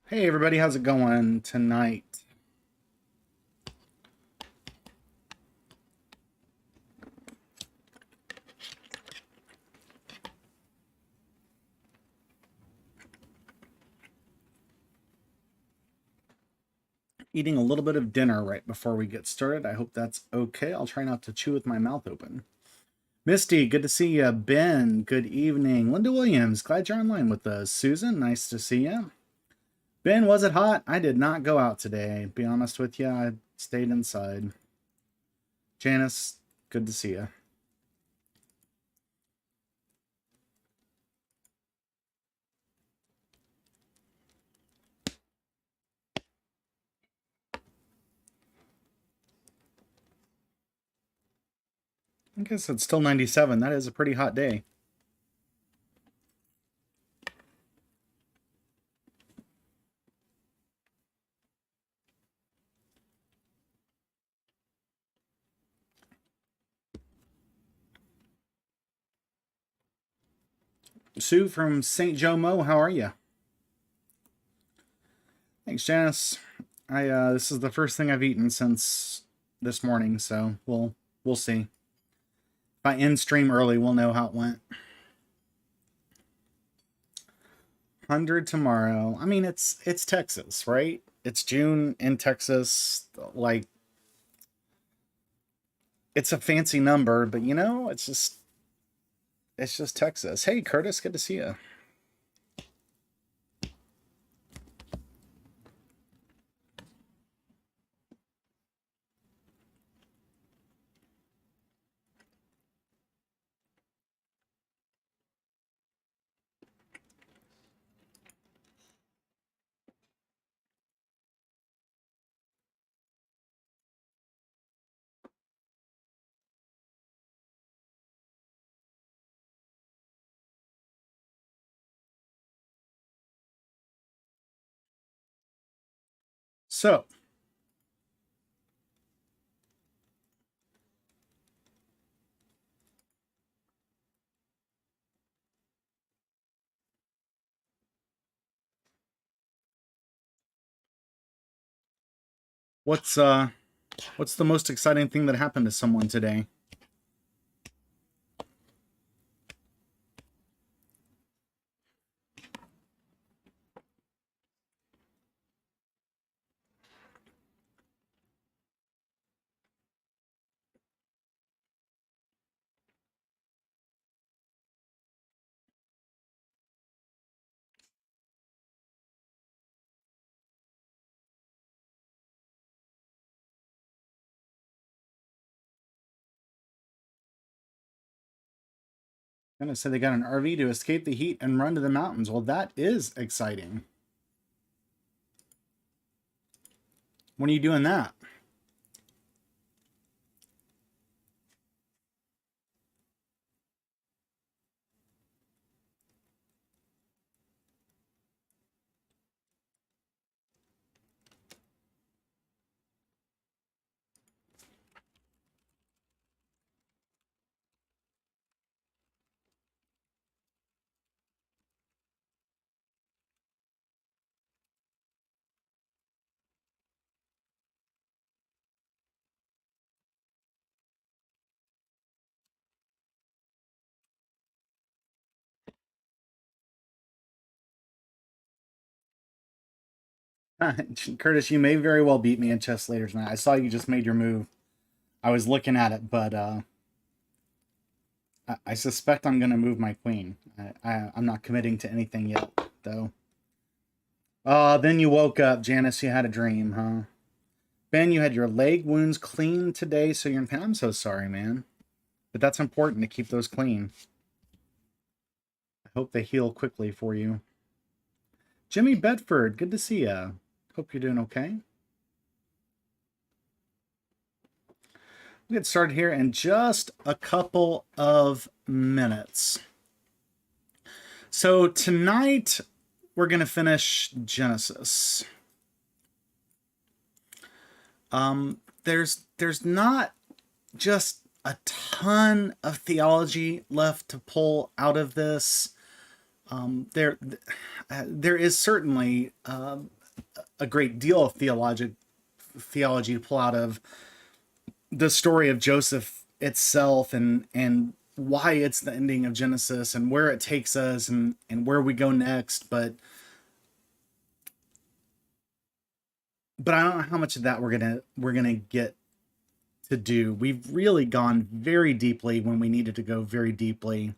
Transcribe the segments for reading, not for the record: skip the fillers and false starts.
Hey everybody, how's it going tonight? Eating a little bit of dinner right before we get started. I hope that's okay. I'll try not to chew with my mouth open. Misty, good to see you. Ben, good evening. Linda Williams, glad you're online with us. Susan, nice to see you. Ben, was it hot? I did not go out today. Be honest with you, I stayed inside. Janice, good to see you. I guess it's still 97. That is a pretty hot day. Sue from St. Joe Mo, how are you? Thanks, Janice. I this is the first thing I've eaten since this morning, so we'll see. If I end stream early, we'll know how it went. 100 tomorrow. I mean, it's Texas, right? It's June in Texas. Like, it's a fancy number, but it's just Texas. Hey, Curtis, good to see you. So, what's the most exciting thing that happened to someone today? I'm gonna say they got an RV to escape the heat and run to the mountains. Well, that is exciting. When are you doing that? Curtis, you may very well beat me in chess later tonight. I saw you just made your move. I was looking at it, but I suspect I'm going to move my queen. I'm not committing to anything yet, though. Then you woke up, Janice. You had a dream, huh? Ben, you had your leg wounds cleaned today, so you're in pain. I'm so sorry, man. But that's important to keep those clean. I hope they heal quickly for you. Jimmy Bedford, good to see ya. Hope you're doing okay. We'll get started here in just a couple of minutes. So tonight we're going to finish Genesis. There's not just a ton of theology left to pull out of this. There is certainly a great deal of theology to pull out of the story of Joseph itself, and why it's the ending of Genesis and where it takes us, and where we go next. But I don't know how much of that we're gonna get to do. We've really gone very deeply when we needed to go very deeply,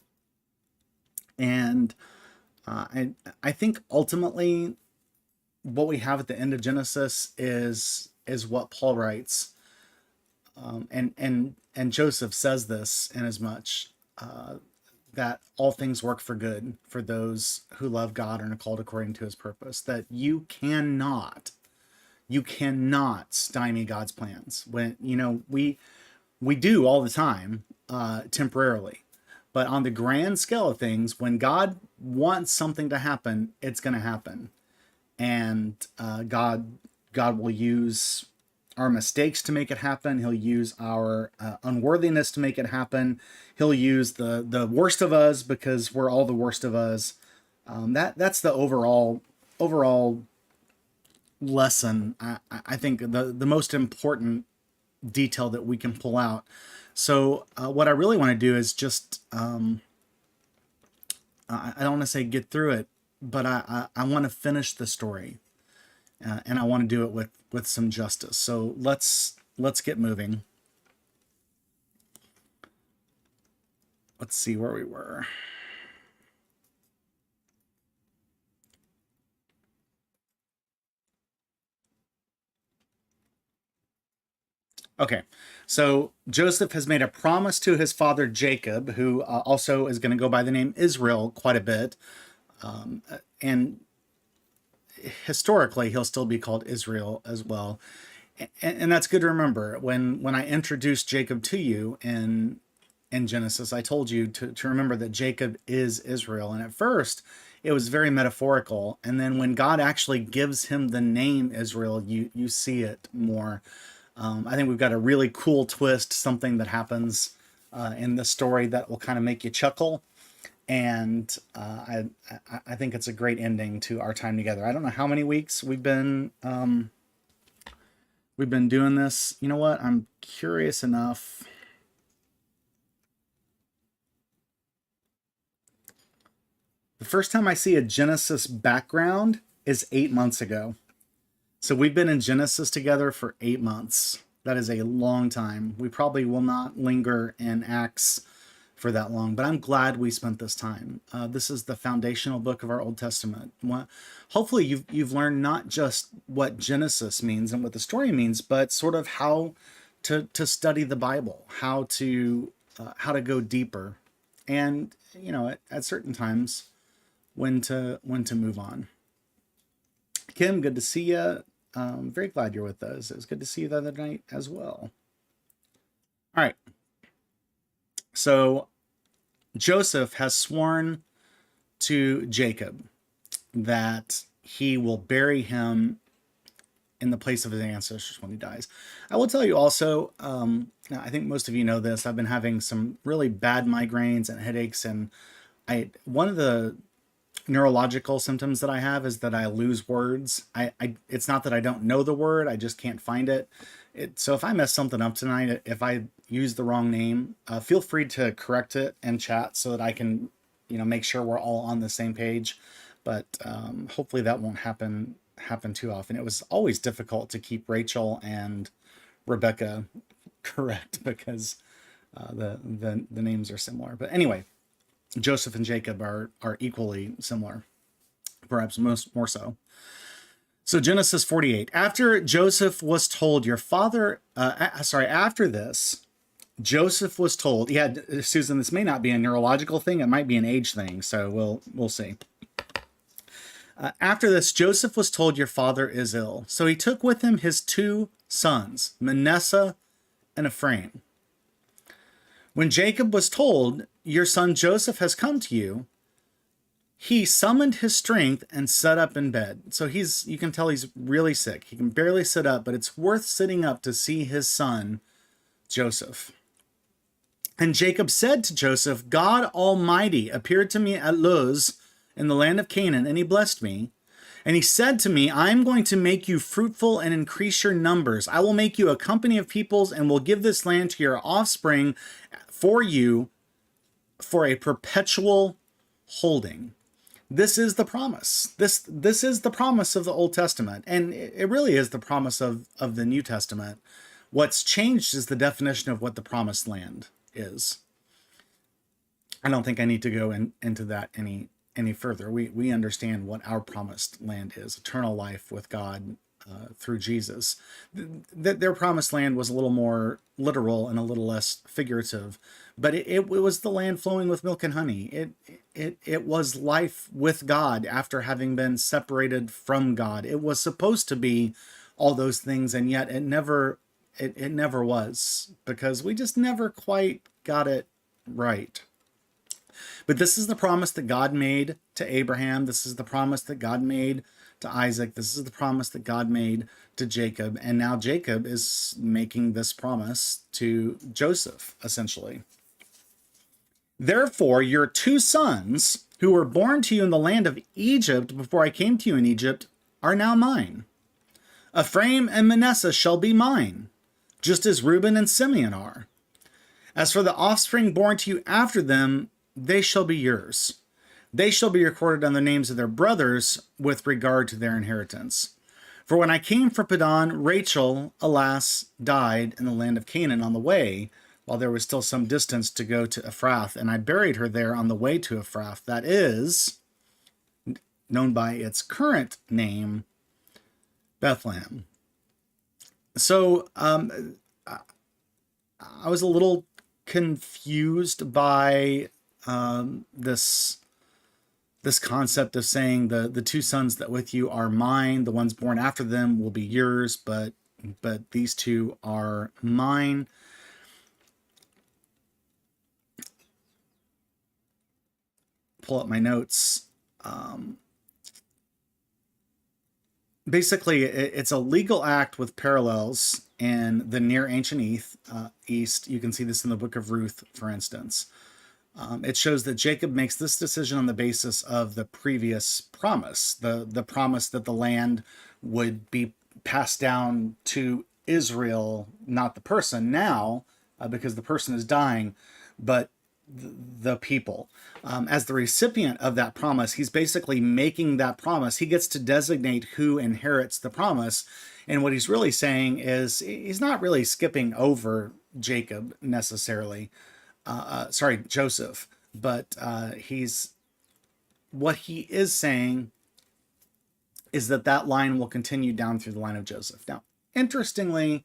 and I think ultimately what we have at the end of Genesis is what Paul writes, and Joseph says this in as much, that all things work for good for those who love God and are called according to his purpose. That you cannot stymie God's plans. When we do all the time, temporarily, but on the grand scale of things, when God wants something to happen, it's going to happen. And God will use our mistakes to make it happen. He'll use our unworthiness to make it happen. He'll use the worst of us, because we're all the worst of us. That's the overall lesson. I think the most important detail that we can pull out. So what I really want to do is just, I don't want to say get through it, but I want to finish the story, and I want to do it with some justice. So let's get moving. Let's see where we were. Okay, so Joseph has made a promise to his father Jacob, who also is going to go by the name Israel quite a bit. And historically, he'll still be called Israel as well. And that's good to remember. When I introduced Jacob to you in Genesis, I told you to remember that Jacob is Israel. And at first, it was very metaphorical. And then when God actually gives him the name Israel, you see it more. I think we've got a really cool twist, something that happens in the story that will kind of make you chuckle. And I think it's a great ending to our time together. I don't know how many weeks we've been doing this. You know what? I'm curious enough. The first time I see a Genesis background is 8 months ago. So we've been in Genesis together for 8 months. That is a long time. We probably will not linger in Acts for that long, but I'm glad we spent this time. This is the foundational book of our Old Testament. Hopefully you've learned not just what Genesis means and what the story means, but sort of how to study the Bible, how to go deeper, and at certain times when to move on. Kim, good to see you. Very glad you're with us. It was good to see you the other night as well. All right. So Joseph has sworn to Jacob that he will bury him in the place of his ancestors when he dies. I will tell you also, I think most of you know this, I've been having some really bad migraines and headaches, and one of the neurological symptoms that I have is that I lose words. It's not that I don't know the word, I just can't find it. So if I mess something up tonight, if I use the wrong name, feel free to correct it in chat so that I can, make sure we're all on the same page. But hopefully that won't happen too often. It was always difficult to keep Rachel and Rebecca correct because the names are similar. But anyway, Joseph and Jacob are equally similar, perhaps more so. So Genesis 48. After Joseph was told, after this, Joseph was told, yeah, Susan, this may not be a neurological thing, it might be an age thing, so we'll see. After this, Joseph was told, your father is ill. So he took with him his 2 sons, Manasseh and Ephraim. When Jacob was told, your son Joseph has come to you, he summoned his strength and sat up in bed. So you can tell he's really sick. He can barely sit up, but it's worth sitting up to see his son, Joseph. And Jacob said to Joseph, God Almighty appeared to me at Luz in the land of Canaan, and he blessed me. And he said to me, I am going to make you fruitful and increase your numbers. I will make you a company of peoples and will give this land to your offspring for you for a perpetual holding. This is the promise. This is the promise of the Old Testament. And it really is the promise of the New Testament. What's changed is the definition of what the promised land is. I don't think I need to go into that any further. We understand what our promised land is: eternal life with God through Jesus. Their promised land was a little more literal and a little less figurative, but it was the land flowing with milk and honey. It was life with God after having been separated from God. It was supposed to be all those things, and yet it never was, because we just never quite got it right. But this is the promise that God made to Abraham. This is the promise that God made to Isaac. This is the promise that God made to Jacob. And now Jacob is making this promise to Joseph, essentially. Therefore, your 2 sons, who were born to you in the land of Egypt before I came to you in Egypt, are now mine. Ephraim and Manasseh shall be mine, just as Reuben and Simeon are. As for the offspring born to you after them, they shall be yours. They shall be recorded on the names of their brothers with regard to their inheritance. For when I came from Padan, Rachel, alas, died in the land of Canaan on the way, while there was still some distance to go to Ephrath, and I buried her there on the way to Ephrath, that is, known by its current name, Bethlehem. So I was a little confused by this concept of saying the 2 sons that with you are mine, the ones born after them will be yours, but these 2 are mine. Pull up my notes. Basically, it's a legal act with parallels in the Near Ancient East. You can see this in the book of Ruth, for instance. It shows that Jacob makes this decision on the basis of the previous promise, the promise that the land would be passed down to Israel, not the person now, because the person is dying, but the people. As the recipient of that promise, he's basically making that promise. He gets to designate who inherits the promise. And what he's really saying is he's not really skipping over Jacob necessarily. Joseph. But what he is saying is that line will continue down through the line of Joseph. Now, interestingly,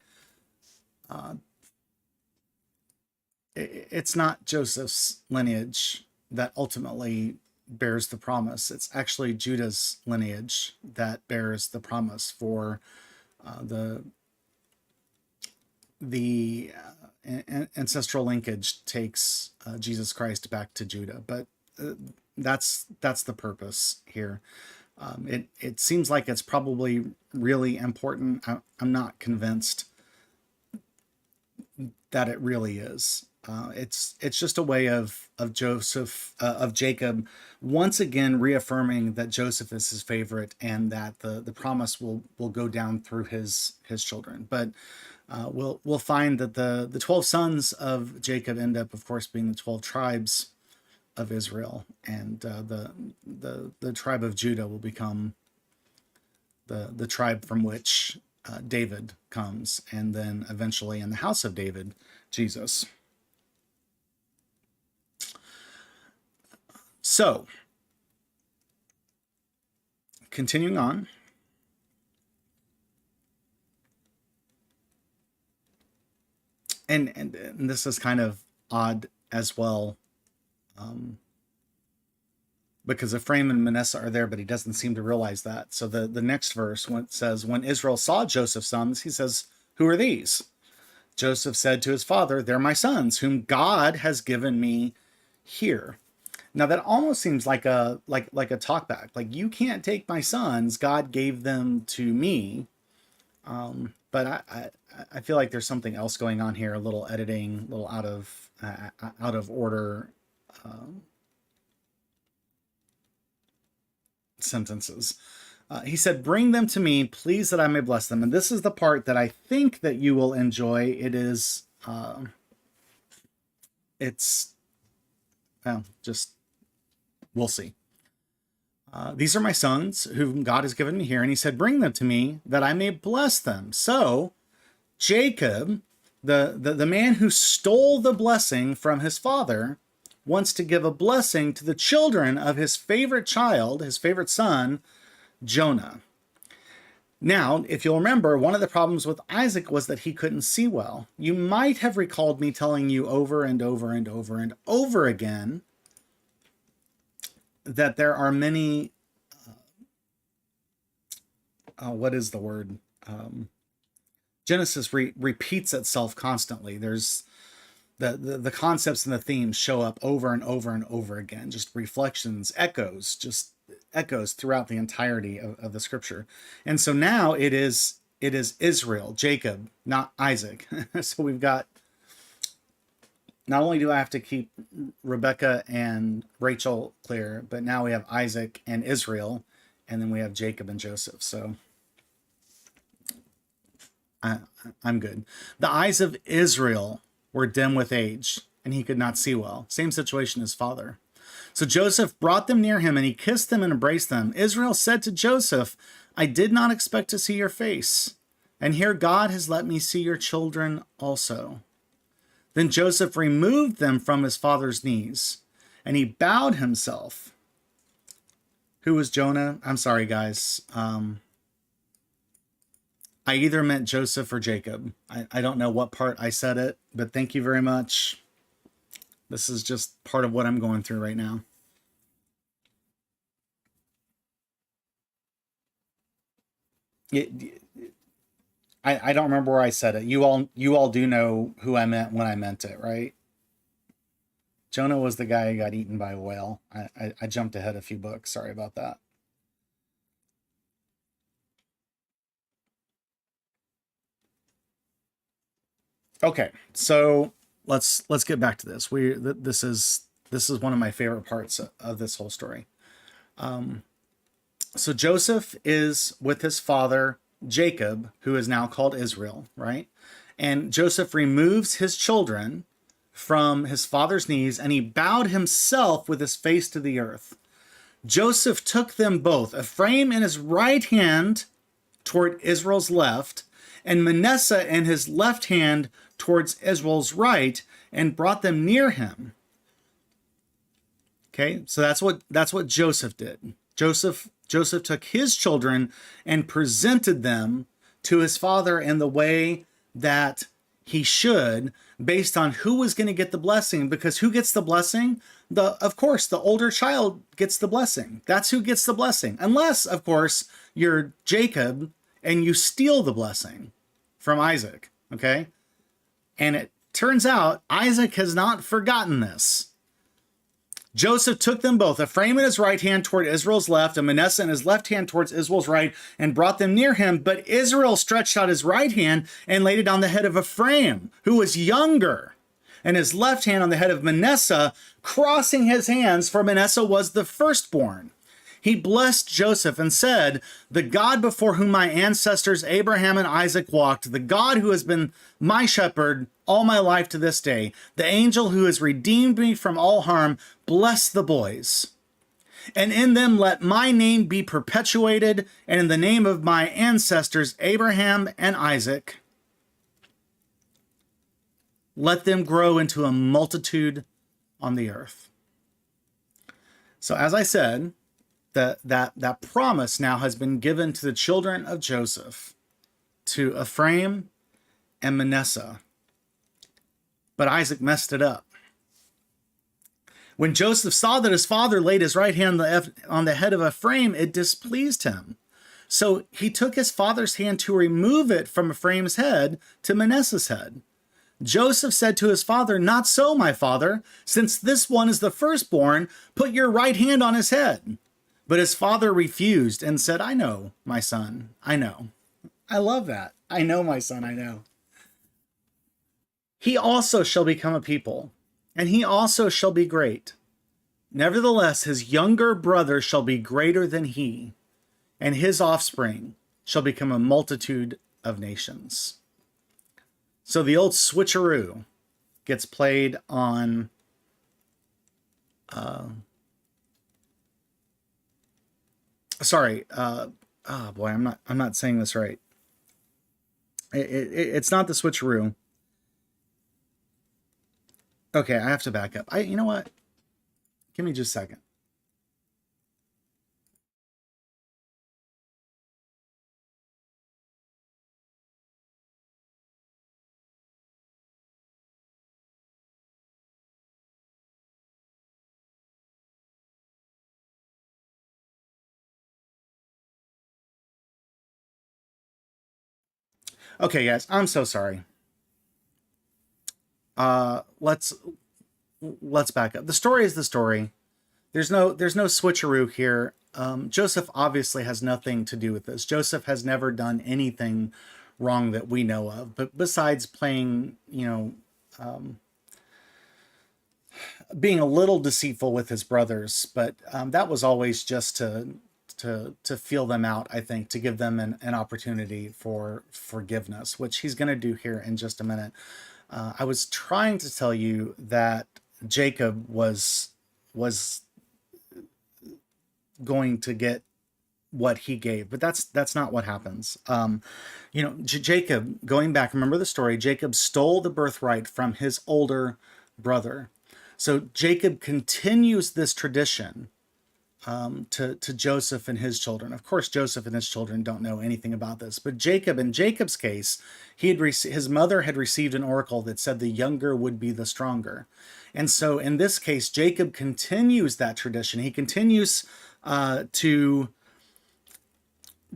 it's not Joseph's lineage that ultimately bears the promise. It's actually Judah's lineage that bears the promise for the ancestral linkage takes Jesus Christ back to Judah. But that's the purpose here. It seems like it's probably really important. I'm not convinced that it really is. It's just a way of Jacob once again reaffirming that Joseph is his favorite and that the promise will go down through his children. But we'll find that the 12 sons of Jacob end up, of course, being the 12 tribes of Israel, and the tribe of Judah will become the tribe from which David comes, and then eventually in the house of David, Jesus. So, continuing on. And this is kind of odd as well, because Ephraim and Manasseh are there, but he doesn't seem to realize that. So the next verse says, when Israel saw Joseph's sons, he says, who are these? Joseph said to his father, they're my sons, whom God has given me here. Now that almost seems like a talkback. Like, you can't take my sons. God gave them to me. But I feel like there's something else going on here. A little editing, a little out of order sentences. He said, bring them to me, please, that I may bless them. And this is the part that I think that you will enjoy. It is, well, just, we'll see. These are my sons whom God has given me here. And he said, bring them to me that I may bless them. So Jacob, the man who stole the blessing from his father, wants to give a blessing to the children of his favorite child, his favorite son, Jonah. Now, if you'll remember, one of the problems with Isaac was that he couldn't see well. You might have recalled me telling you over and over and over and over again that there are many, what is the word? Genesis repeats itself constantly. There's the concepts and the themes show up over and over and over again, just reflections, echoes throughout the entirety of the scripture. And so now it is Israel, Jacob, not Isaac. So we've got, not only do I have to keep Rebecca and Rachel clear, but now we have Isaac and Israel, and then we have Jacob and Joseph. So I'm good. The eyes of Israel were dim with age, and he could not see well. Same situation as father. So Joseph brought them near him, and he kissed them and embraced them. Israel said to Joseph, I did not expect to see your face, and here God has let me see your children also. Then Joseph removed them from his father's knees, and he bowed himself. Who was Jonah? I'm sorry, guys. I either meant Joseph or Jacob. I don't know what part I said it, but thank you very much. This is just part of what I'm going through right now. I don't remember where I said it. You all do know who I meant when I meant it, right? Jonah was the guy who got eaten by a whale. I jumped ahead a few books. Sorry about that. Okay, so let's get back to this. This is one of my favorite parts of this whole story. So Joseph is with his father Jacob, who is now called Israel, right? And Joseph removes his children from his father's knees, and he bowed himself with his face to the earth. Joseph took them both, Ephraim in his right hand toward Israel's left, and Manasseh in his left hand towards Israel's right, and brought them near him. Okay, so that's what Joseph did. Joseph took his children and presented them to his father in the way that he should, based on who was going to get the blessing. Because who gets the blessing? Of course, the older child gets the blessing. That's who gets the blessing. Unless, of course, you're Jacob and you steal the blessing from Isaac. Okay? And it turns out Isaac has not forgotten this. Joseph took them both, Ephraim in his right hand toward Israel's left, and Manasseh in his left hand towards Israel's right, and brought them near him. But Israel stretched out his right hand and laid it on the head of Ephraim, who was younger, and his left hand on the head of Manasseh, crossing his hands, for Manasseh was the firstborn. He blessed Joseph and said, the God before whom my ancestors Abraham and Isaac walked, the God who has been my shepherd all my life to this day, the angel who has redeemed me from all harm, bless the boys. And in them let my name be perpetuated, and in the name of my ancestors Abraham and Isaac, let them grow into a multitude on the earth. So as I said, that promise now has been given to the children of Joseph, to Ephraim and Manasseh. But Isaac messed it up. When Joseph saw that his father laid his right hand on the head of Ephraim, it displeased him. So he took his father's hand to remove it from Ephraim's head to Manasseh's head. Joseph said to his father, not so, my father, since this one is the firstborn, put your right hand on his head. But his father refused and said, I know, my son, I know. I love that. I know, my son, I know. He also shall become a people, and he also shall be great. Nevertheless, his younger brother shall be greater than he. and his offspring shall become a multitude of nations. So the old switcheroo gets played on oh boy, I'm not saying this right. It's not the switcheroo. Okay, I have to back up. You know what? Give me just a second. Okay, guys, I'm so sorry. Let's back up. The story is the story. There's no switcheroo here. Joseph obviously has nothing to do with this. Joseph has never done anything wrong that we know of, but besides playing, being a little deceitful with his brothers, but that was always just to feel them out, I think, to give them an opportunity for forgiveness, which he's going to do here in just a minute. I was trying to tell you that Jacob was going to get what he gave, but that's not what happens. Jacob, going back, remember the story, Jacob stole the birthright from his older brother. So Jacob continues this tradition to Joseph and his children. Of course, Joseph and his children don't know anything about this, but Jacob, in Jacob's case, his mother had received an oracle that said the younger would be the stronger. And so in this case, Jacob continues that tradition. He continues to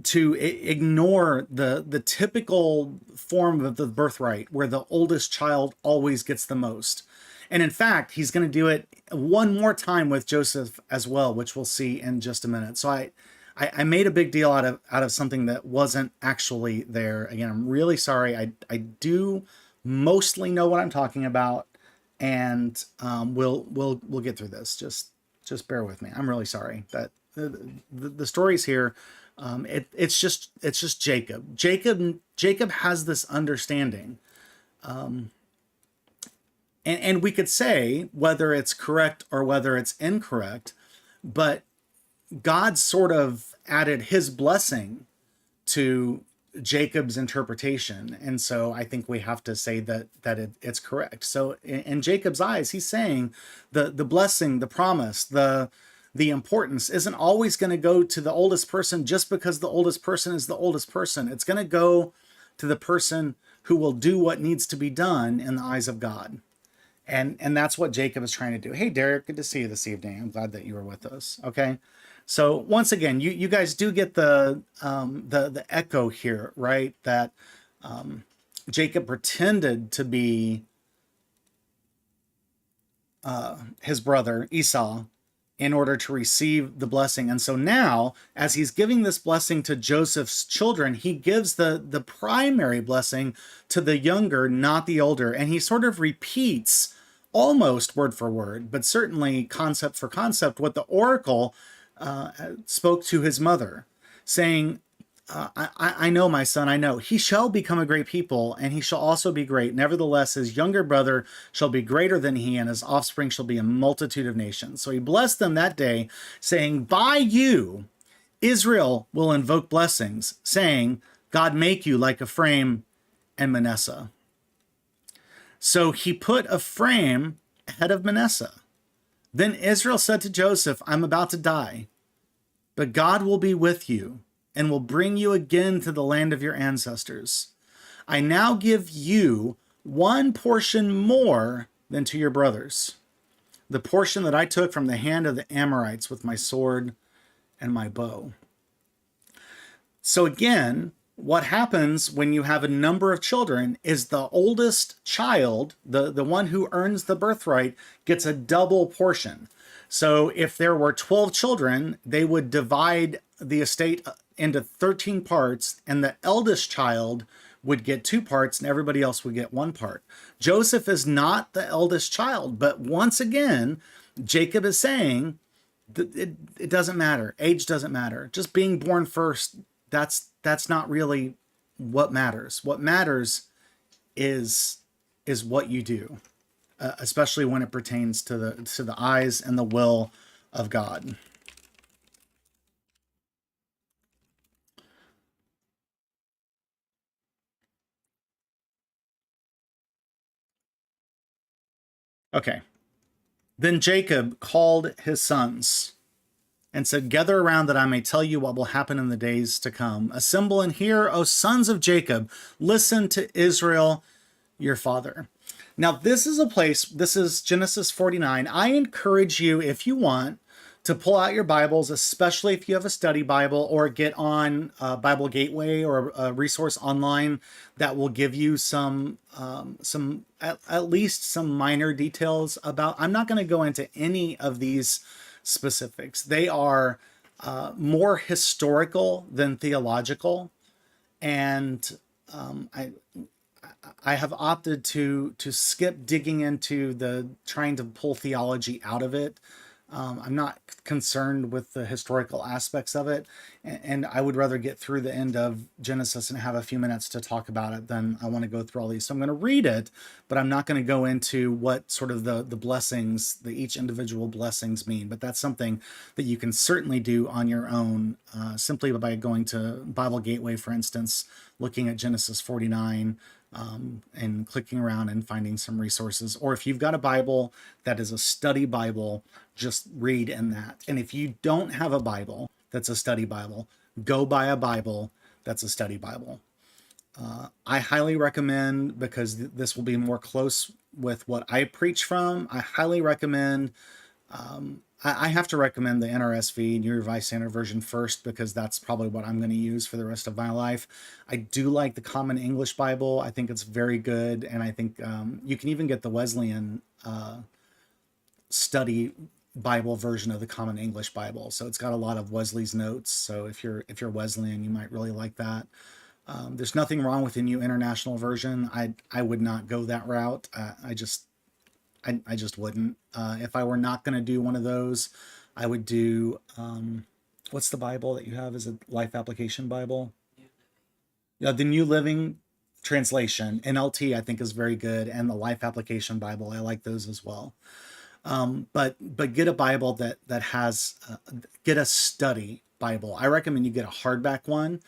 ignore the typical form of the birthright where the oldest child always gets the most. And in fact, he's going to do it one more time with Joseph as well, which we'll see in just a minute. So I made a big deal out of something that wasn't actually there. Again, I'm really sorry. I do mostly know what I'm talking about, and we'll get through this. Just bear with me. I'm really sorry that the stories here. It's just Jacob. Jacob has this understanding. And we could say whether it's correct or whether it's incorrect, but God sort of added his blessing to Jacob's interpretation. And so I think we have to say that it's correct. So in Jacob's eyes, he's saying the blessing, the promise, the importance isn't always going to go to the oldest person just because the oldest person is the oldest person. It's going to go to the person who will do what needs to be done in the eyes of God. And that's what Jacob is trying to do. Hey, Derek, good to see you this evening. I'm glad that you were with us. Okay. So once again, you guys do get the echo here, right? That Jacob pretended to be his brother Esau in order to receive the blessing. And so now, as he's giving this blessing to Joseph's children, he gives the primary blessing to the younger, not the older. And he sort of repeats almost word for word, but certainly concept for concept, what the oracle spoke to his mother, saying, I know, my son, I know. He shall become a great people, and he shall also be great. Nevertheless, his younger brother shall be greater than he, and his offspring shall be a multitude of nations. So he blessed them that day, saying, by you, Israel will invoke blessings, saying, God make you like Ephraim and Manasseh. So he put Ephraim ahead of Manasseh. Then Israel said to Joseph, I'm about to die, but God will be with you and will bring you again to the land of your ancestors. I now give you one portion more than to your brothers, the portion that I took from the hand of the Amorites with my sword and my bow. So again, what happens when you have a number of children is the oldest child, the one who earns the birthright, gets a double portion. So if there were 12 children, they would divide the estate into 13 parts, and the eldest child would get 2 parts and everybody else would get 1 part. Joseph is not the eldest child, but once again, Jacob is saying, It doesn't matter. Age doesn't matter. Just being born first, that's not really what matters. What matters is what you do, especially when it pertains to the eyes and the will of God. Okay. Then Jacob called his sons and said, "Gather around that I may tell you what will happen in the days to come. Assemble and hear, O sons of Jacob. Listen to Israel, your father." Now, this is a place, this is Genesis 49. I encourage you, if you want, to pull out your Bibles, especially if you have a study Bible, or get on Bible Gateway or a resource online that will give you some at least some minor details about. I'm not going to go into any of these specifics. They are more historical than theological, and I have opted to skip digging into the trying to pull theology out of it. I'm not concerned with the historical aspects of it, and I would rather get through the end of Genesis and have a few minutes to talk about it than I want to go through all these. So I'm going to read it, but I'm not going to go into what sort of the blessings, each individual blessings mean. But that's something that you can certainly do on your own, simply by going to Bible Gateway, for instance, looking at Genesis 49. And clicking around and finding some resources. Or if you've got a Bible that is a study Bible, just read in that. And if you don't have a Bible that's a study Bible, go buy a Bible that's a study Bible. I highly recommend, because this will be more close with what I preach from, I highly recommend I have to recommend the NRSV, New Revised Standard Version, first, because that's probably what I'm going to use for the rest of my life. I do like the Common English Bible. I think it's very good, and I think you can even get the Wesleyan study Bible version of the Common English Bible. So it's got a lot of Wesley's notes. So if you're Wesleyan, you might really like that. There's nothing wrong with the New International Version. I would not go that route. I just wouldn't. If I were not going to do one of those, I would do, what's the Bible that you have? Is it Life Application Bible? Yeah, the New Living Translation, NLT, I think is very good. And the Life Application Bible, I like those as well. But get a Bible that has, get a study Bible. I recommend you get a hardback one,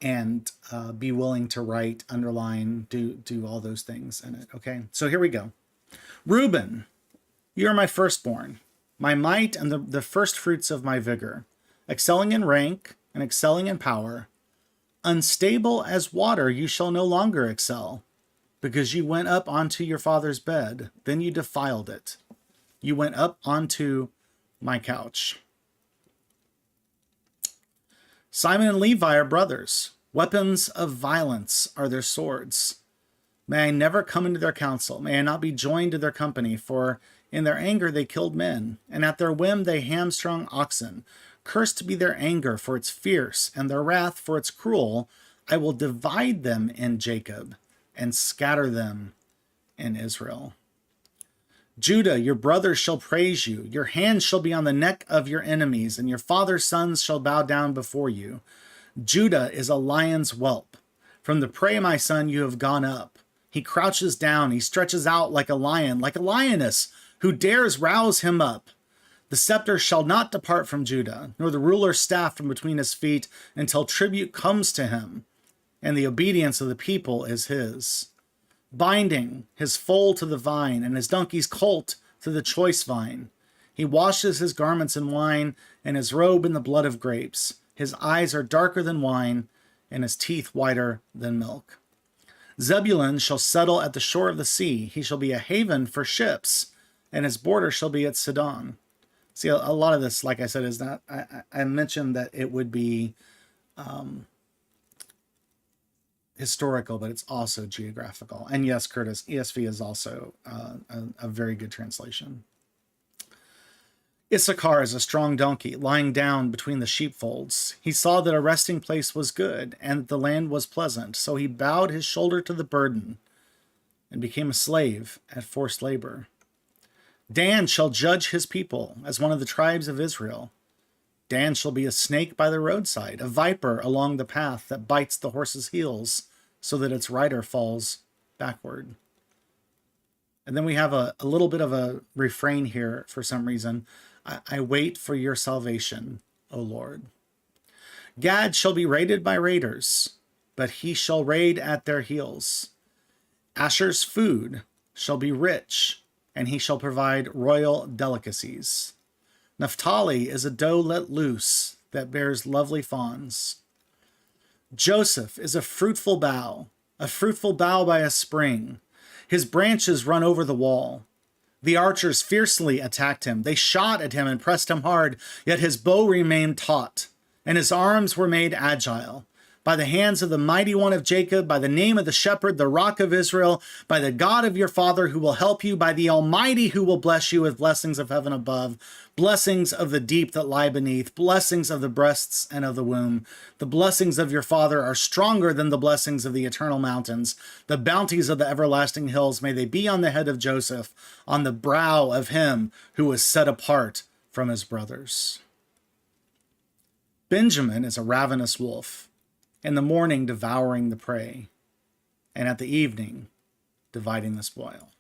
and be willing to write, underline, do all those things in it. Okay, so here we go. Reuben, you are my firstborn, my might, and the first fruits of my vigor, excelling in rank and excelling in power. Unstable as water, you shall no longer excel, because you went up onto your father's bed, then you defiled it. You went up onto my couch. Simon and Levi are brothers. Weapons of violence are their swords. May I never come into their counsel. May I not be joined to their company, for in their anger they killed men, and at their whim they hamstrung oxen. Cursed be their anger, for it's fierce, and their wrath, for it's cruel. I will divide them in Jacob, and scatter them in Israel. Judah, your brothers shall praise you. Your hands shall be on the neck of your enemies, and your father's sons shall bow down before you. Judah is a lion's whelp. From the prey, my son, you have gone up. He crouches down, he stretches out like a lion, like a lioness. Who dares rouse him up? The scepter shall not depart from Judah, nor the ruler's staff from between his feet, until tribute comes to him, and the obedience of the people is his. Binding his foal to the vine, and his donkey's colt to the choice vine. He washes his garments in wine, and his robe in the blood of grapes. His eyes are darker than wine, and his teeth whiter than milk. Zebulun shall settle at the shore of the sea. He shall be a haven for ships, and his border shall be at Sidon. See, a lot of this, like I said, is not, I mentioned that it would be historical, but it's also geographical. And yes, Curtis, ESV is also a very good translation. Issachar is a strong donkey, lying down between the sheepfolds. He saw that a resting place was good, and that the land was pleasant, so he bowed his shoulder to the burden, and became a slave at forced labor. Dan shall judge his people as one of the tribes of Israel. Dan shall be a snake by the roadside, a viper along the path that bites the horse's heels so that its rider falls backward. And then we have a little bit of a refrain here for some reason. I wait for your salvation, O Lord. Gad shall be raided by raiders, but he shall raid at their heels. Asher's food shall be rich, and he shall provide royal delicacies. Naphtali is a doe let loose that bears lovely fawns. Joseph is a fruitful bough by a spring. His branches run over the wall. The archers fiercely attacked him. They shot at him and pressed him hard, yet his bow remained taut, and his arms were made agile. By the hands of the mighty one of Jacob, by the name of the shepherd, the rock of Israel, by the God of your father who will help you, by the Almighty who will bless you with blessings of heaven above, blessings of the deep that lie beneath, blessings of the breasts and of the womb. The blessings of your father are stronger than the blessings of the eternal mountains. The bounties of the everlasting hills, may they be on the head of Joseph, on the brow of him who was set apart from his brothers. Benjamin is a ravenous wolf, in the morning devouring the prey, and at the evening dividing the spoil.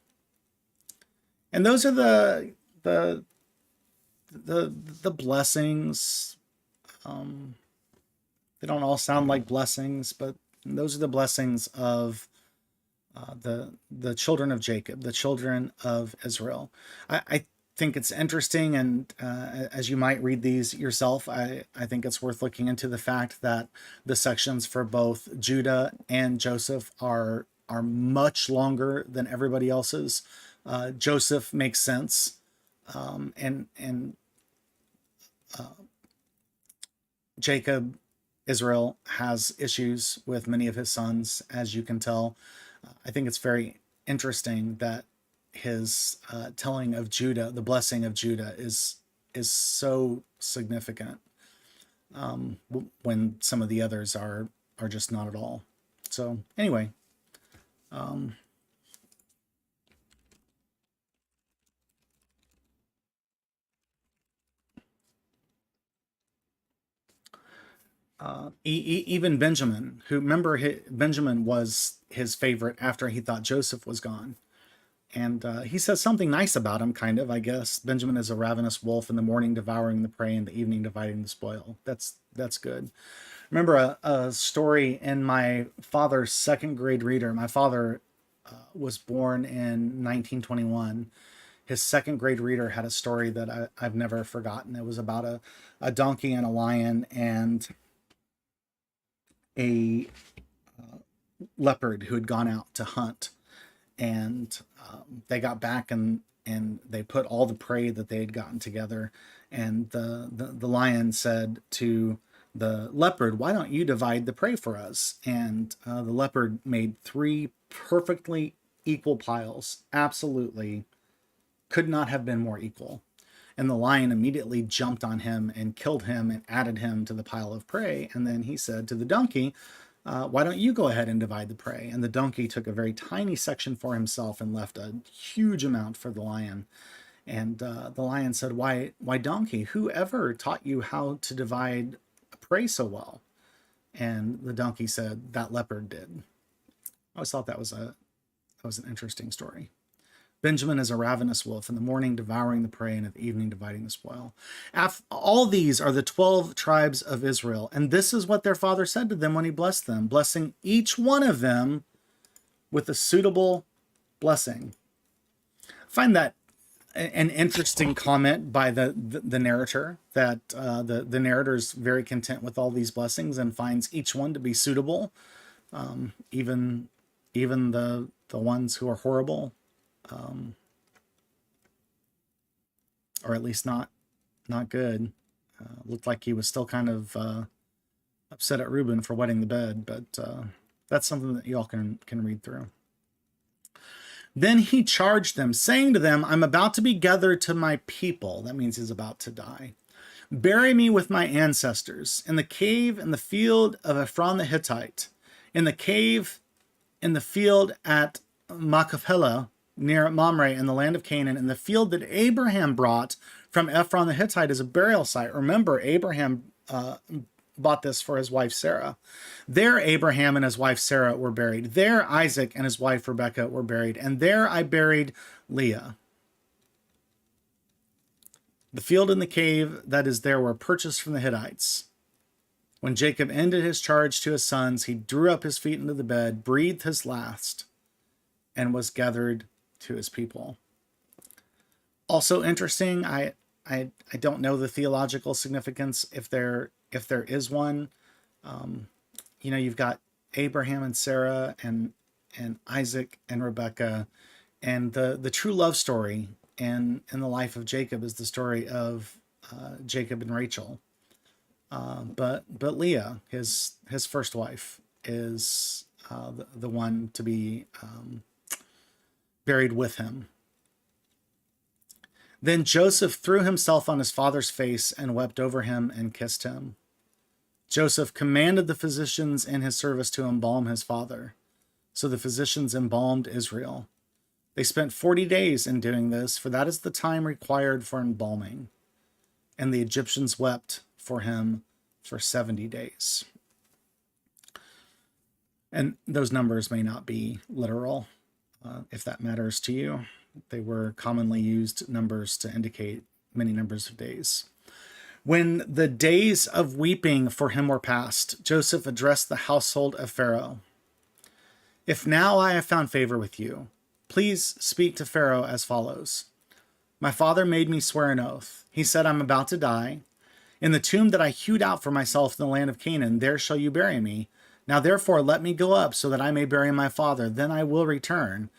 And those are the blessings. They don't all sound like blessings, but those are the blessings of the children of Jacob, the children of Israel. I think it's interesting, and as you might read these yourself, I think it's worth looking into the fact that the sections for both Judah and Joseph are much longer than everybody else's. Joseph makes sense, and Jacob, Israel, has issues with many of his sons, as you can tell. I think it's very interesting that his telling of Judah, the blessing of Judah, is so significant when some of the others are just not at all. So anyway, even Benjamin, who, remember, Benjamin was his favorite after he thought Joseph was gone. And he says something nice about him, kind of, I guess. Benjamin is a ravenous wolf, in the morning devouring the prey, in the evening dividing the spoil. That's good. Remember a story in my father's second grade reader. My father was born in 1921. His second grade reader had a story that I've never forgotten. It was about a donkey and a lion and a leopard who had gone out to hunt. And they got back and they put all the prey that they had gotten together. And the lion said to the leopard, "Why don't you divide the prey for us?" And the leopard made 3 perfectly equal piles. Absolutely could not have been more equal. And the lion immediately jumped on him and killed him and added him to the pile of prey. And then he said to the donkey, "Why don't you go ahead and divide the prey?" And the donkey took a very tiny section for himself and left a huge amount for the lion. And the lion said, why donkey, who ever taught you how to divide prey so well?" And the donkey said, "That leopard did." I always thought that was an interesting story. Benjamin is a ravenous wolf, in the morning devouring the prey, and at the evening dividing the spoil. All these are the 12 tribes of Israel, and this is what their father said to them when he blessed them, blessing each one of them with a suitable blessing. I find that an interesting comment by the narrator, that the narrator is very content with all these blessings and finds each one to be suitable, even the ones who are horrible. Or at least not good. Looked like he was still kind of upset at Reuben for wetting the bed, but that's something that y'all can read through. Then he charged them, saying to them, "I'm about to be gathered to my people." That means he's about to die. "Bury me with my ancestors in the cave in the field of Ephron the Hittite, in the cave in the field at Machpelah, near Mamre in the land of Canaan, in the field that Abraham brought from Ephron the Hittite as a burial site. Remember, Abraham bought this for his wife Sarah. There Abraham and his wife Sarah were buried. There Isaac and his wife Rebekah were buried. And there I buried Leah. The field and the cave that is there were purchased from the Hittites. When Jacob ended his charge to his sons, he drew up his feet into the bed, breathed his last, and was gathered to his people. Also interesting, I don't know the theological significance if there is one. You've got Abraham and Sarah and Isaac and Rebekah, and the true love story in the life of Jacob is the story of Jacob and Rachel. But Leah, his first wife, is the one to be buried with him. Then Joseph threw himself on his father's face and wept over him and kissed him. Joseph commanded the physicians in his service to embalm his father. So the physicians embalmed Israel. They spent 40 days in doing this, for that is the time required for embalming. And the Egyptians wept for him for 70 days. And those numbers may not be literal, if that matters to you. They were commonly used numbers to indicate many numbers of days. When the days of weeping for him were past, Joseph addressed the household of Pharaoh. If now I have found favor with you, please speak to Pharaoh as follows. My father made me swear an oath. He said, I'm about to die. In the tomb that I hewed out for myself in the land of Canaan, there shall you bury me. Now therefore let me go up so that I may bury my father. Then I will return.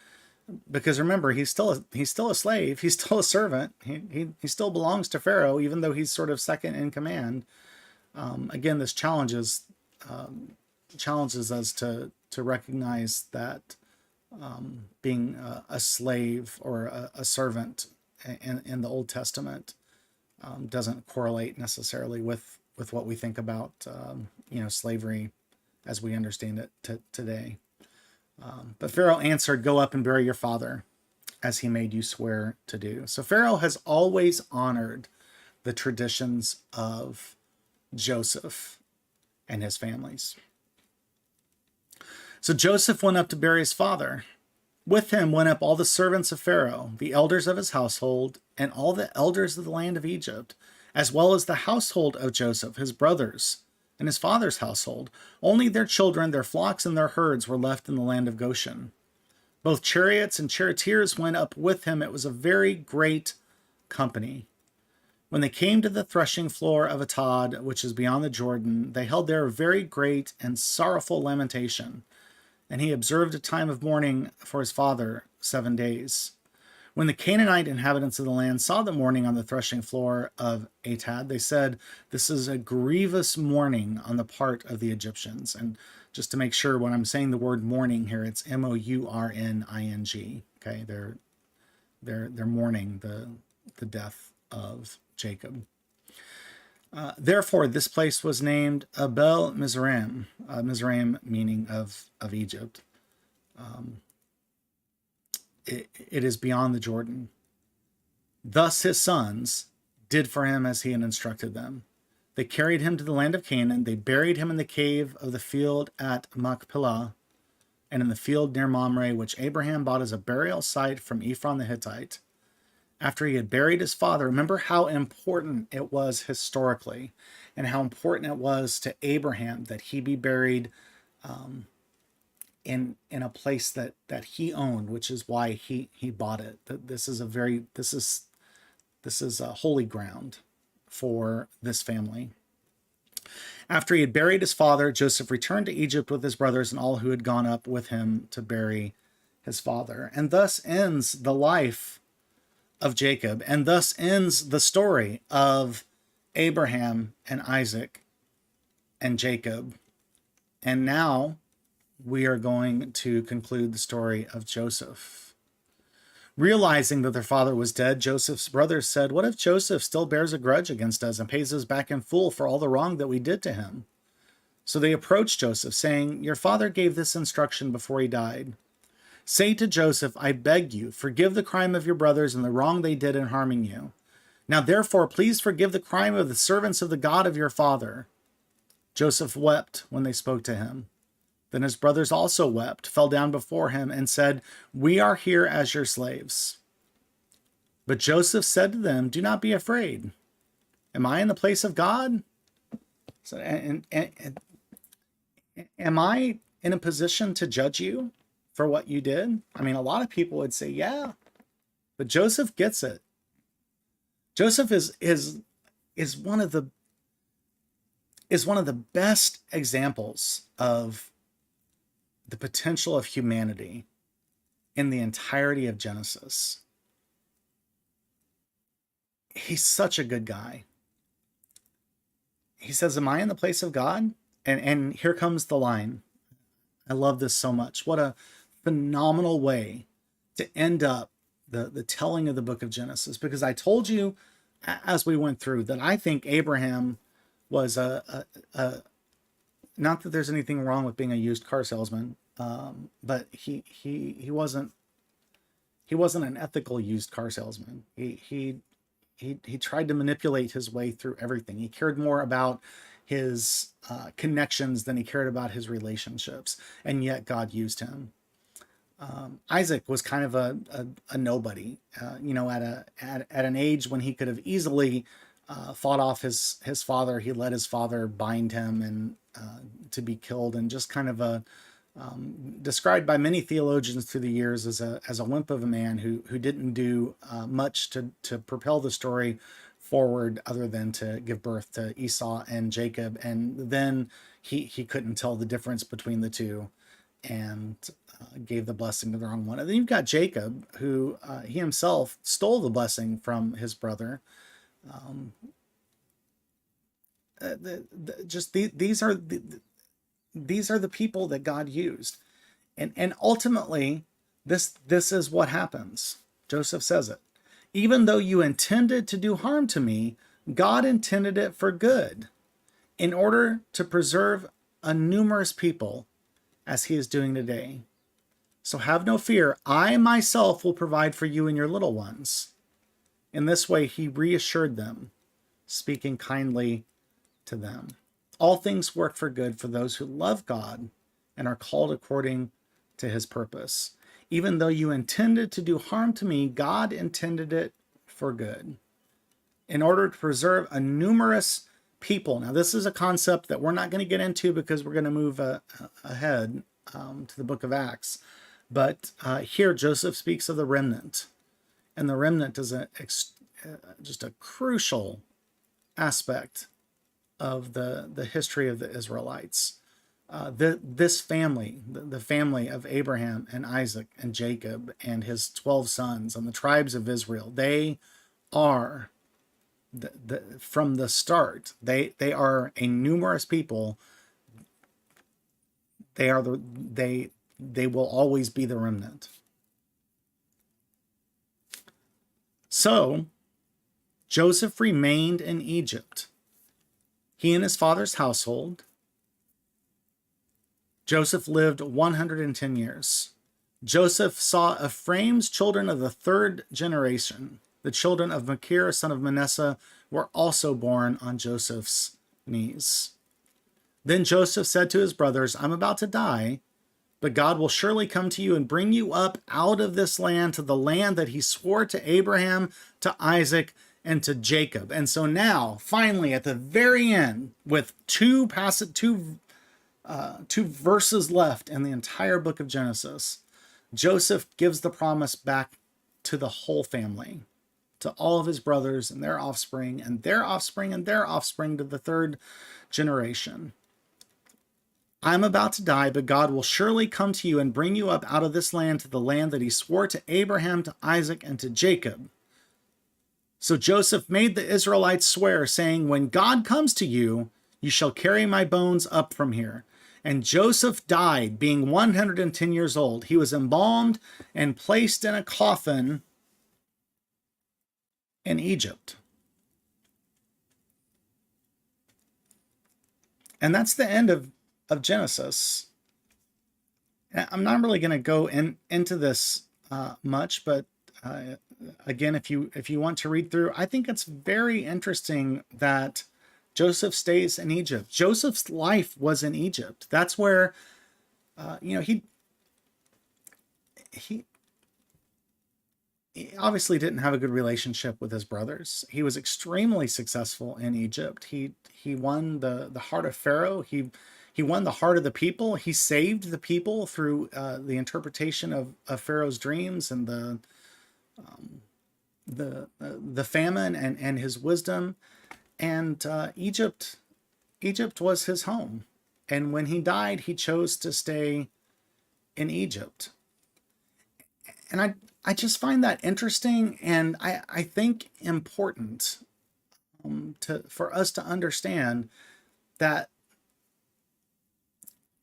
Because remember, he's still a slave. He's still a servant. He still belongs to Pharaoh, even though he's sort of second in command. Again, this challenges us to recognize that being a slave or a servant in the Old Testament doesn't correlate necessarily with what we think about slavery as we understand it today. But Pharaoh answered, go up and bury your father, as he made you swear to do. So Pharaoh has always honored the traditions of Joseph and his families. So Joseph went up to bury his father. With him went up all the servants of Pharaoh, the elders of his household, and all the elders of the land of Egypt, as well as the household of Joseph, his brothers, and his father's household. Only their children, their flocks, and their herds were left in the land of Goshen. Both chariots and charioteers went up with him. It was a very great company. When they came to the threshing floor of Atad, which is beyond the Jordan, they held there a very great and sorrowful lamentation. And he observed a time of mourning for his father 7 days. When the Canaanite inhabitants of the land saw the mourning on the threshing floor of Atad, they said, this is a grievous mourning on the part of the Egyptians. And just to make sure, when I'm saying the word mourning here, it's mourning. Okay, they're mourning the death of Jacob. Therefore, this place was named Abel Mizraim, Mizraim meaning of Egypt. It is beyond the Jordan. Thus his sons did for him as he had instructed them. They carried him to the land of Canaan. They buried him in the cave of the field at Machpelah, and in the field near Mamre, which Abraham bought as a burial site from Ephron the Hittite. After he had buried his father, remember how important it was historically, and how important it was to Abraham that he be buried in a place that he owned, which is why he bought it. This is a holy ground for this family. After he had buried his father, Joseph returned to Egypt with his brothers and all who had gone up with him to bury his father. And thus ends the life of Jacob, and thus ends the story of Abraham and Isaac and Jacob. And now we are going to conclude the story of Joseph. Realizing that their father was dead, Joseph's brothers said, what if Joseph still bears a grudge against us and pays us back in full for all the wrong that we did to him? So they approached Joseph, saying, your father gave this instruction before he died. Say to Joseph, I beg you, forgive the crime of your brothers and the wrong they did in harming you. Now therefore, please forgive the crime of the servants of the God of your father. Joseph wept when they spoke to him. Then his brothers also wept, fell down before him, and said, We are here as your slaves. But Joseph said to them, Do not be afraid. Am I in the place of God? So, am I in a position to judge you for what you did? I mean, a lot of people would say, yeah, but Joseph gets it. Joseph is one of the best examples of the potential of humanity in the entirety of Genesis. He's such a good guy. He says, am I in the place of God? And here comes the line. I love this so much. What a phenomenal way to end up the telling of the book of Genesis. Because I told you as we went through that I think Abraham was not that there's anything wrong with being a used car salesman, but he wasn't an ethical used car salesman. He tried to manipulate his way through everything. He cared more about his connections than he cared about his relationships, and yet God used him. Isaac was kind of a nobody, at an age when he could have easily fought off his father. He let his father bind him and to be killed, and just kind of described by many theologians through the years as a wimp of a man who didn't do much to propel the story forward other than to give birth to Esau and Jacob, and then he couldn't tell the difference between the two and gave the blessing to the wrong one. And then you've got Jacob, who he himself stole the blessing from his brother. These are the people that God used, and ultimately this is what happens. Joseph says it. Even though you intended to do harm to me, God intended it for good, in order to preserve a numerous people, as he is doing today. So have no fear. I myself will provide for you and your little ones. In this way, he reassured them, speaking kindly to them. All things work for good for those who love God and are called according to his purpose. Even though you intended to do harm to me, God intended it for good, in order to preserve a numerous people. Now, this is a concept that we're not going to get into because we're going to move ahead to the book of Acts. But here, Joseph speaks of the remnant. And the remnant is just a crucial aspect of the history of the Israelites. This family, the family of Abraham and Isaac and Jacob and his 12 sons and the tribes of Israel, they are, from the start, they are a numerous people. They will always be the remnant. So Joseph remained in Egypt, he and his father's household. Joseph lived 110 years. Joseph saw Ephraim's children of the third generation. The children of Machir, son of Manasseh, were also born on Joseph's knees. Then Joseph said to his brothers, I'm about to die, but God will surely come to you and bring you up out of this land to the land that he swore to Abraham, to Isaac, and to Jacob. And so now, finally, at the very end, with two verses left in the entire book of Genesis, Joseph gives the promise back to the whole family, to all of his brothers and their offspring and their offspring and their offspring, to the third generation. I'm about to die, but God will surely come to you and bring you up out of this land to the land that he swore to Abraham, to Isaac, and to Jacob. So Joseph made the Israelites swear, saying, when God comes to you, you shall carry my bones up from here. And Joseph died, being 110 years old. He was embalmed and placed in a coffin in Egypt. And that's the end of Genesis. I'm not really going to go into this much, but again, if you want to read through, I think it's very interesting that Joseph stays in Egypt. Joseph's life was in Egypt. That's where he he obviously didn't have a good relationship with his brothers. He was extremely successful in Egypt. He won the heart of Pharaoh. He won the heart of the people. He saved the people through the interpretation of Pharaoh's dreams and the famine and his wisdom. And Egypt was his home. And when he died, he chose to stay in Egypt. And I just find that interesting, and I think important for us to understand that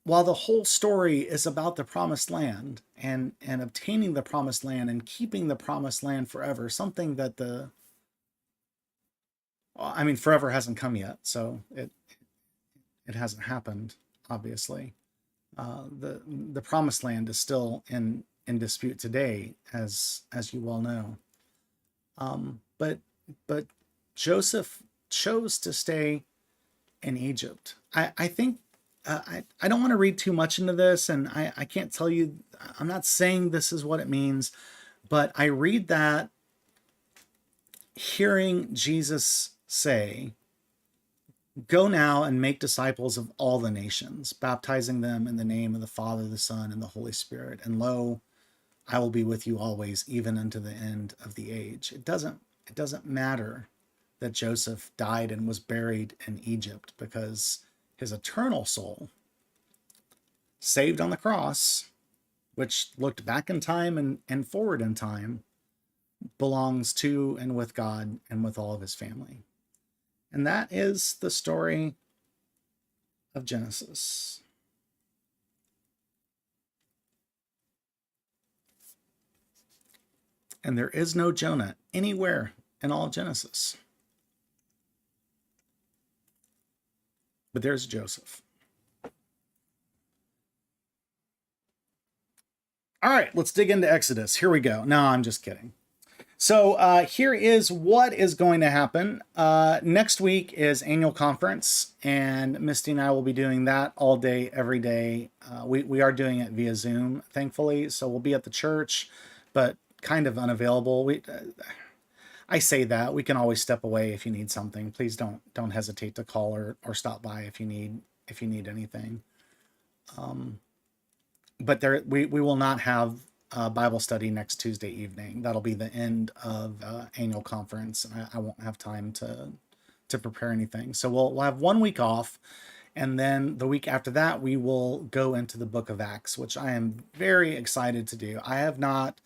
while the whole story is about the promised land and obtaining the promised land and keeping the promised land forever, something that forever hasn't come yet, so it hasn't happened, obviously. The promised land is still in dispute today, as you well know. But Joseph chose to stay in Egypt. I think I don't want to read too much into this, and I can't tell you. I'm not saying this is what it means, but I read that hearing Jesus say, "Go now and make disciples of all the nations, baptizing them in the name of the Father, the Son, and the Holy Spirit. And lo, I will be with you always, even unto the end of the age." It doesn't matter that Joseph died and was buried in Egypt, because his eternal soul, saved on the cross, which looked back in time and forward in time, belongs to and with God and with all of his family. And that is the story of Genesis. And there is no Jonah anywhere in all of Genesis. But there's Joseph. All right, let's dig into Exodus. Here we go. No, I'm just kidding. So here is what is going to happen. Next week is annual conference, and Misty and I will be doing that all day, every day. We are doing it via Zoom, thankfully. So we'll be at the church, but kind of unavailable. I say that we can always step away if you need something. Please don't hesitate to call or stop by if you need anything. But we will not have Bible study next Tuesday evening. That'll be the end of annual conference, and I won't have time to prepare anything. So we'll have 1 week off, and then the week after that we will go into the book of Acts, which I am very excited to do. I have not.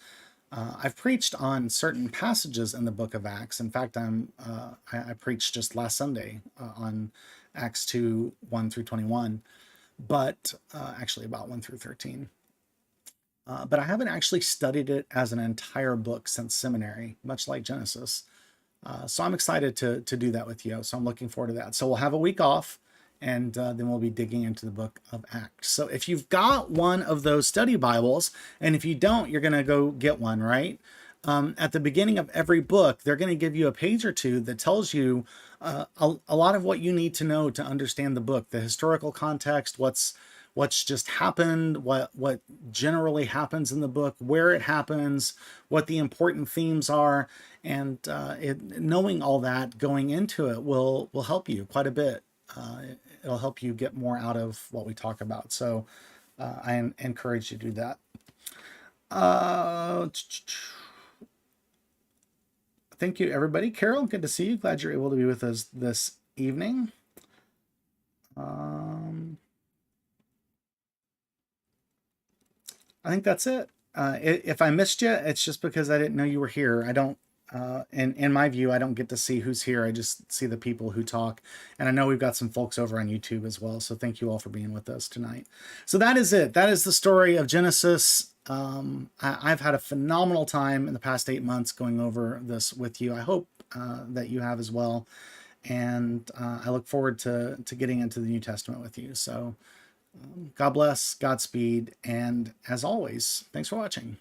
I've preached on certain passages in the book of Acts. In fact, I preached just last Sunday on Acts 2, 1 through 21, but actually about 1 through 13. But I haven't actually studied it as an entire book since seminary, much like Genesis. So I'm excited to do that with you. So I'm looking forward to that. So we'll have a week off, and then we'll be digging into the book of Acts. So if you've got one of those study Bibles, and if you don't, you're going to go get one, right? At the beginning of every book, they're going to give you a page or two that tells you a lot of what you need to know to understand the book, the historical context, what's just happened, what generally happens in the book, where it happens, what the important themes are, and knowing all that going into it will help you quite a bit. It'll help you get more out of what we talk about. So I encourage you to do that. Thank you, everybody. Carol, good to see you. Glad you're able to be with us this evening. I think that's it. If I missed you, it's just because I didn't know you were here. I don't, in my view, I don't get to see who's here. I just see the people who talk. And I know we've got some folks over on YouTube as well. So thank you all for being with us tonight. So that is it. That is the story of Genesis. I've had a phenomenal time in the past 8 months going over this with you. I hope that you have as well. And I look forward to getting into the New Testament with you. So God bless, Godspeed, and as always, thanks for watching.